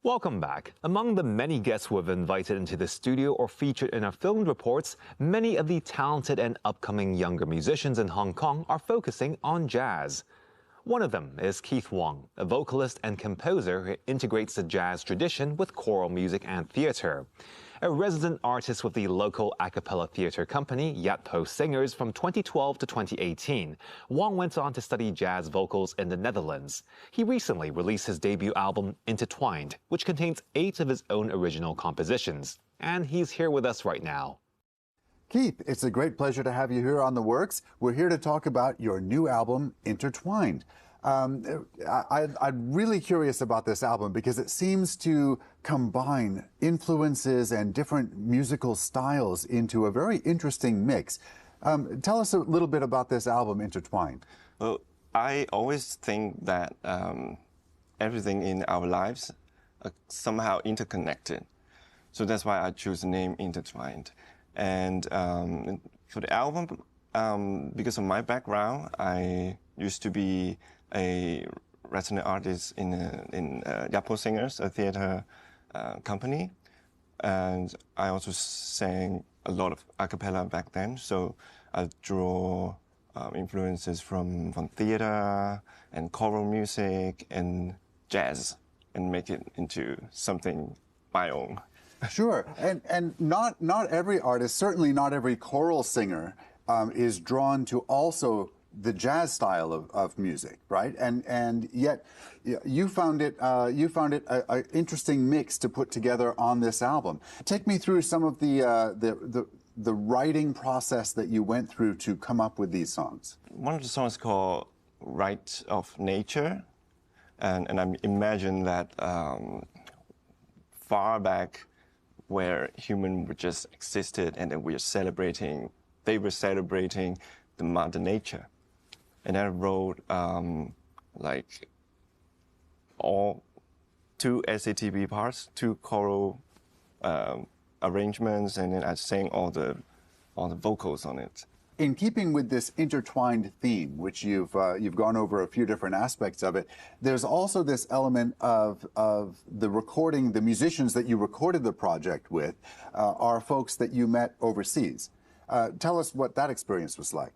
Welcome back. Among the many guests who have invited into the studio or featured in our filmed reports, many of the talented and upcoming younger musicians in Hong Kong are focusing on jazz. One of them is Keith Wong, a vocalist and composer who integrates the jazz tradition with choral music and theater. A resident artist with the local a cappella theater company, Yat Po Singers, from 2012 to 2018, Wong went on to study jazz vocals in the Netherlands. He recently released his debut album, Intertwined, which contains 8 of his own original compositions. And he's here with us right now. Keith, it's a great pleasure to have you here on The Works. We're here to talk about your new album, Intertwined. I'm really curious about this album because it seems to combine influences and different musical styles into a very interesting mix. Tell us a little bit about this album, Intertwined. Well, I always think that everything in our lives are somehow interconnected. So that's why I choose the name Intertwined. And for the album, because of my background, I used to be a resident artist in Yat Po Singers, a theater company. And I also sang a lot of a cappella back then. So I draw influences from theater and choral music and jazz and make it into something my own. Sure, and not every artist, certainly not every choral singer, is drawn to also the jazz style of music, right? And yet you found it an interesting mix to put together on this album. Take me through some of the writing process that you went through to come up with these songs. One of the songs is called Right of Nature, and I imagine that far back, where humans just existed and then they were celebrating the Mother Nature. And I wrote like all 2 SATB parts, 2 choral arrangements, and then I sang all the vocals on it. In keeping with this intertwined theme, which you've gone over a few different aspects of it, there's also this element of the recording. The musicians that you recorded the project with are folks that you met overseas. Tell us what that experience was like.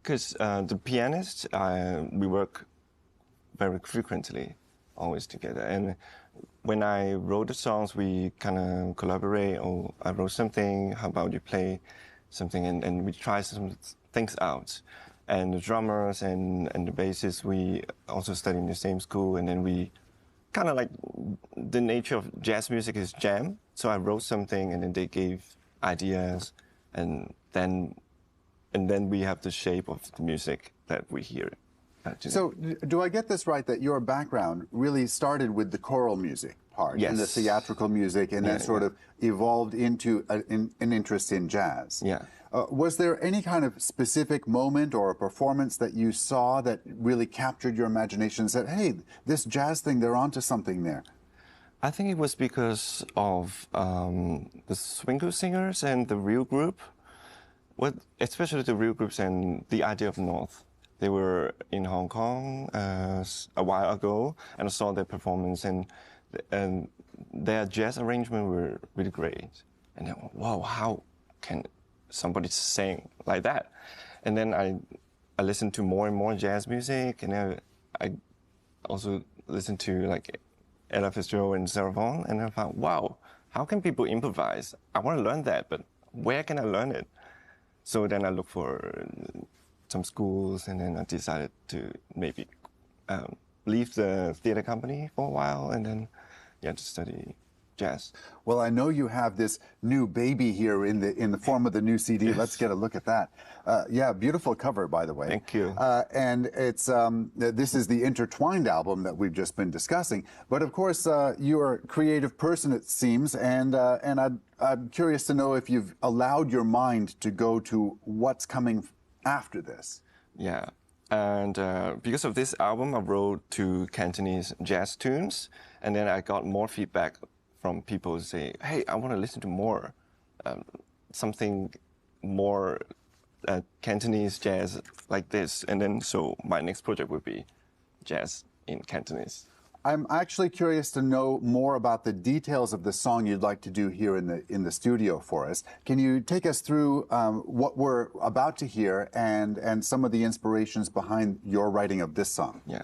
Because the pianist, we work very frequently, always together. And when I wrote the songs, we kind of collaborate. Oh, I wrote something. How about you play something, and we try some things out. And the drummers and the bassists, we also study in the same school, and then we kind of like, the nature of jazz music is jam. So I wrote something, and then they gave ideas, and then we have the shape of the music that we hear. So do I get this right, that your background really started with the choral music part, yes, and the theatrical music, and then sort of evolved into an interest in jazz? Yeah. Was there any kind of specific moment or a performance that you saw that really captured your imagination and said, hey, this jazz thing, they're onto something there? I think it was because of the swing singers and the real group, especially the real groups and the Idea of North. They were in Hong Kong a while ago, and I saw their performance, and their jazz arrangement were really great. And then, wow, how can somebody sing like that? And then I listened to more and more jazz music, and then I also listened to like Ella Fitzgerald and Sarah Vaughan, and I thought, wow, how can people improvise? I want to learn that, but where can I learn it? So then I looked for some schools, and then I decided to maybe leave the theater company for a while, and then to study jazz. Well, I know you have this new baby here in the form of the new CD. Yes. Let's get a look at that. Yeah, beautiful cover, by the way. Thank you. And it's this is the Intertwined album that we've just been discussing. But of course, you're a creative person, it seems, and I'm curious to know if you've allowed your mind to go to what's coming after this. Yeah, and because of this album, I wrote 2 Cantonese jazz tunes, and then I got more feedback from people who say, hey, I want to listen to more, something more Cantonese jazz like this. And then, so my next project would be jazz in Cantonese. I'm actually curious to know more about the details of the song you'd like to do here in the studio for us. Can you take us through what we're about to hear and some of the inspirations behind your writing of this song? Yeah.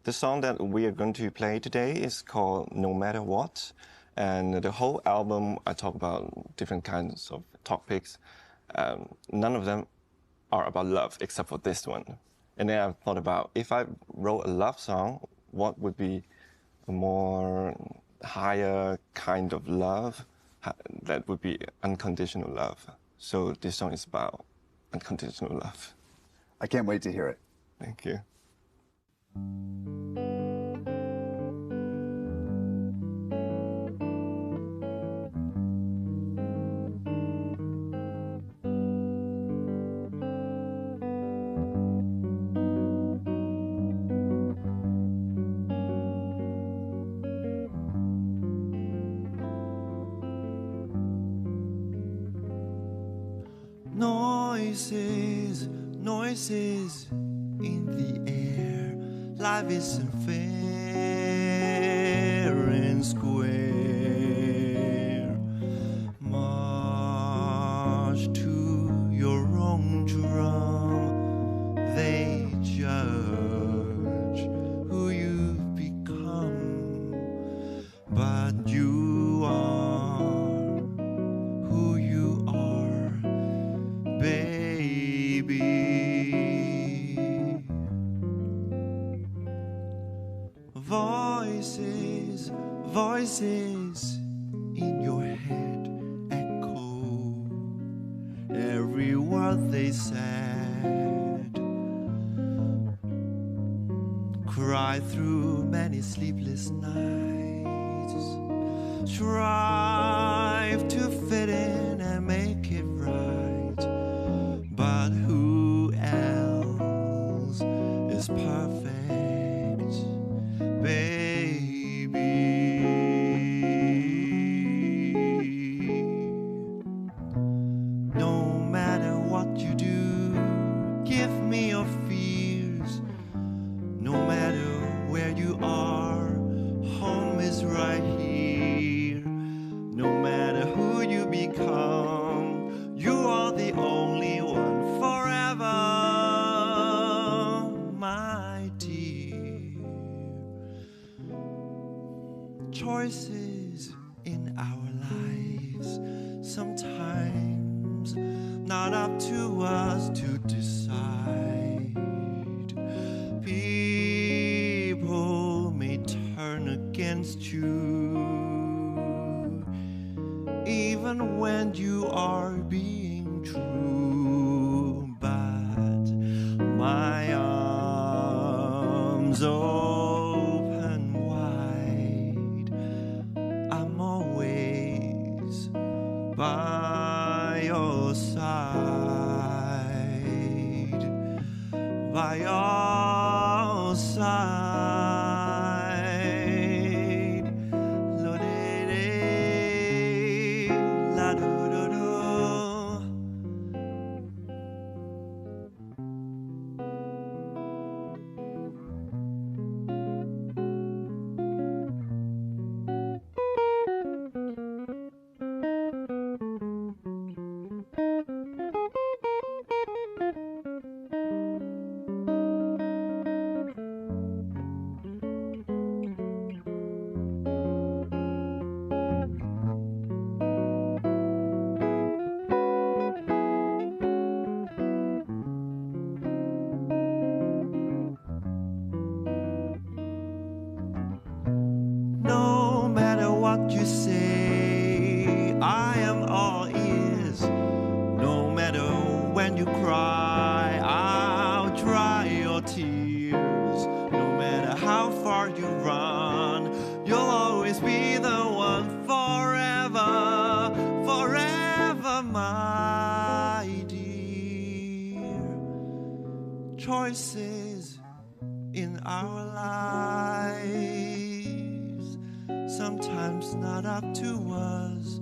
The song that we are going to play today is called No Matter What. And the whole album, I talk about different kinds of topics. None of them are about love except for this one. And then I thought about, if I wrote a love song, what would be a more higher kind of love that would be unconditional love. So this song is about unconditional love. I can't wait to hear it. Thank you. Noises, noises in the air. Life isn't fair and square. March to your own drum. They judge who you've become, but you are who you are, baby. Voices, voices in your head echo every word they said. Cry through many sleepless nights. Strive to fit in and make it right. But who else is perfect, baby? No matter what you do, give me your fears. No matter where you are, home is right here. No matter who you become, you are the only one forever, my dear. Choices in our lives, sometimes not up to us to decide. People may turn against you, even when you are being true. But my arms open wide, I'm always by your side, by your side. Lo-de-de, la-do-do-do. No matter what you say, I am all ears. No matter when you cry, I'll dry your tears. No matter how far you run, you'll always be the one forever, forever, my dear. Choices in our lives, sometimes not up to us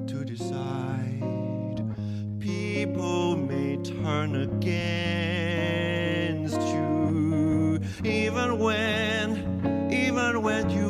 to decide. People may turn against you, even when when you